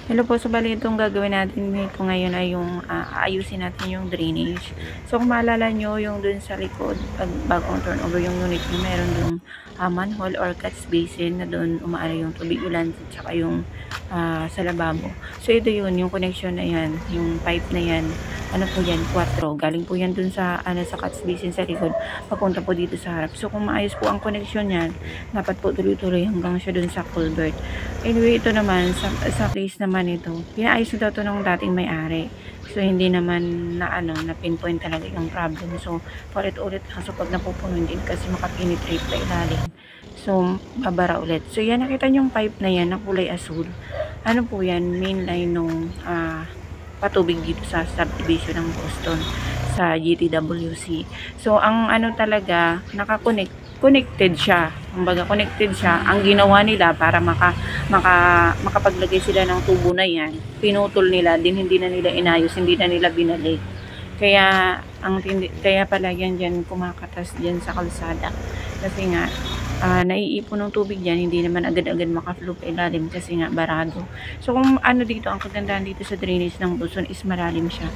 Hello po, so bali itong gagawin natin nito ngayon ay yung aayusin natin yung drainage. So kung maalala nyo, yung dun sa likod, pag bagong turnover yung unit nyo, meron yung manhole or catch basin na dun umaano yung tubig ulan at saka yung sa lababo. So ito yun, yung connection na yan, yung pipe na yan, ano po yan, 4. Galing po yan dun sa, sa catch basin sa likod, papunta po dito sa harap. So kung maayos po ang connection yan, dapat po tuloy-tuloy hanggang siya dun sa culvert. Anyway, ito naman, sa case naman ito, pinaayos na daw ito ng dating may-ari. So, hindi naman na pinpoint talaga yung problem. So, ulit-ulit lang. So, pag napupuno, hindi kasi makapenetrate pa ilalim. So, babara ulit. So, yan, nakita nyo yung pipe na yan, na kulay asul. Ano po yan? Main line nung patubig dito sa subdivision ng Boston sa GTWC. So, ang ano talaga, connected siya. Kumbaga, connected siya. Ang ginawa nila para makapaglagay sila ng tubo na yan, pinutol nila, hindi na nila inayos, hindi na nila binalik. Kaya, kaya pala yan dyan kumakatas dyan sa kalsada. Kasi nga, naiipon ng tubig dyan, hindi naman agad-agad makaflow pa ilalim kasi nga barado. So kung ano dito, ang kagandahan dito sa drainage ng Boston is malalim siya.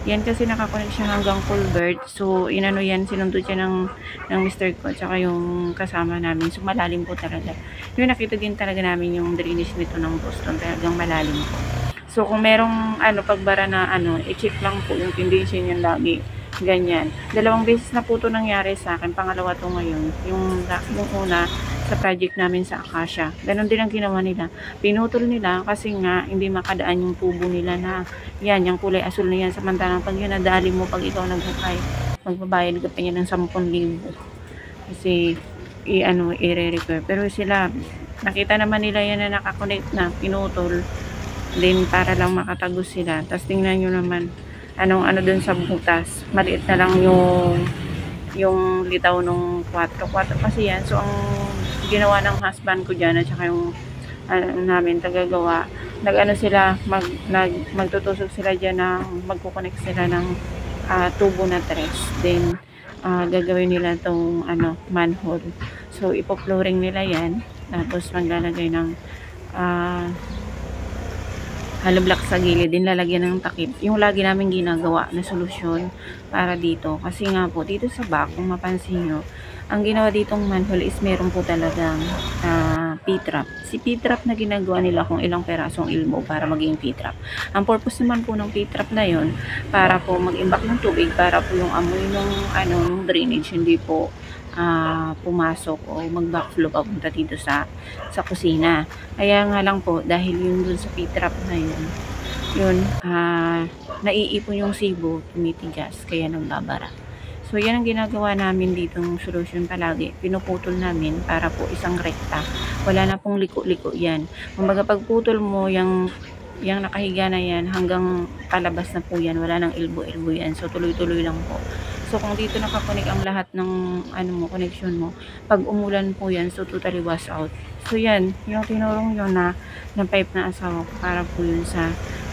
Yan kasi nakakonect siya hanggang culvert. So inano yan, sinundot siya ng Mr. ko at saka yung kasama namin. So malalim po talaga. Yung nakita din talaga namin yung drainage nito ng Boston, talagang malalim po. So kung merong pagbara na i-check lang po yung condition yan lagi. Ganyan. 2 beses na po ito nangyari sa akin. Pangalawa to ngayon. Yung una sa project namin sa Acacia. Ganon din ang ginawa nila. Pinutol nila kasi nga hindi makadaan yung tubo nila na yan, yung kulay asul na yan. Samantalang pag yun nadali mo, pag ikaw naghukay, magbabayad ka pa yan ng 10,000. Kasi i-re-repair. Pero sila, nakita naman nila yan na nakakonect na, pinutol. Then para lang makatagos sila. Tapos tingnan nyo naman, ano dun sa butas, maliit na lang yung litaw nung 4 kasi yan. So ang ginawa ng husband ko dyan at saka yung namin tagagawa, sila magtutusok sila dyan na magkukonek sila ng tubo na 3, then gagawin nila tong manhole. So ipo-flooring nila yan, tapos maglalagay ng hollow block sa gilid, din lalagyan ng takip. Yung lagi namin ginagawa na solusyon para dito. Kasi nga po, dito sa back, kung mapansin nyo, ang ginawa ditong manhole is meron po talagang P-trap. Si P-trap na ginagawa nila kung ilang perasong elbow para maging P-trap. Ang purpose naman po ng P-trap na yon para po mag-imbak ng tubig, para po yung amoy ng drainage hindi po pumasok o mag-backflow papunta dito sa kusina. Kaya nga lang po, dahil yung dun sa P-trap na yun, naiipon yung sibo, tumitigas, kaya nagbabara. So, yan ang ginagawa namin ditong solusyon palagi. Pinuputol namin para po isang rekta. Wala na pong liko-liko yan. Kumbaga, pagputol mo, yung nakahiga na yan, hanggang palabas na po yan. Wala nang elbow-elbow yan. So, tuloy-tuloy lang po. So, kung dito nakakonek ang lahat ng connection mo, pag umulan po yan, so totally wash out. So, yan, yung tinurong yun na ng pipe na asawa ko, para po yun sa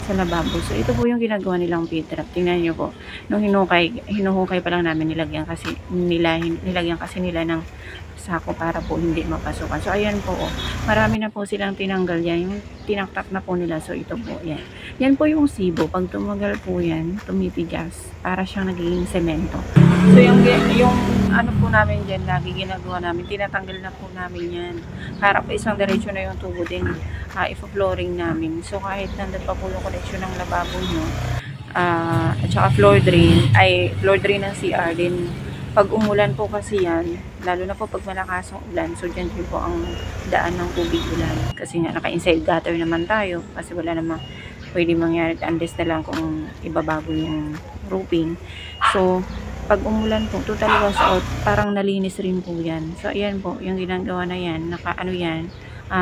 lababo. So, ito po yung ginagawa nilang P-trap. Tingnan nyo po. Nung hinuhukay pa lang namin, nilagyan kasi nila ng sako para po hindi mapasukan. So, ayan po, marami na po silang tinanggal yan. Yung tinaktak na po nila. So, ito po, yan. Yan po yung sibo. Pag tumagal po yan, tumitigas. Para siyang nagiging semento. So, yung po namin dyan, lagi ginagawa namin, tinatanggal na po namin yan. Para po isang diretso na yung tubo din, ipo-flooring namin. So, kahit nandun pa po yung connection ng lababo nyo, at saka floor drain ng CR din. Pag umulan po kasi yan, lalo na po pag malakas ang ulan, so dyan po ang daan ng tubig ulan. Kasi nga naka-inside gutter naman tayo, kasi wala namang pwede mangyari unless na lang kung ibabago yung roofing. So, pag umulan po, totally wash out, parang nalinis rin po yan. So, ayan po, yung ginagawa na yan,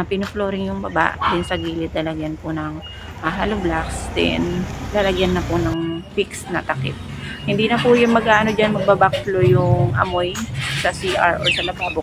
pinuflooring yung baba, din sa gilid, lalagyan po ng hollow blocks, then lalagyan na po ng fixed na takip. Hindi na po yung mag-backflow yung amoy sa CR or sa lababo.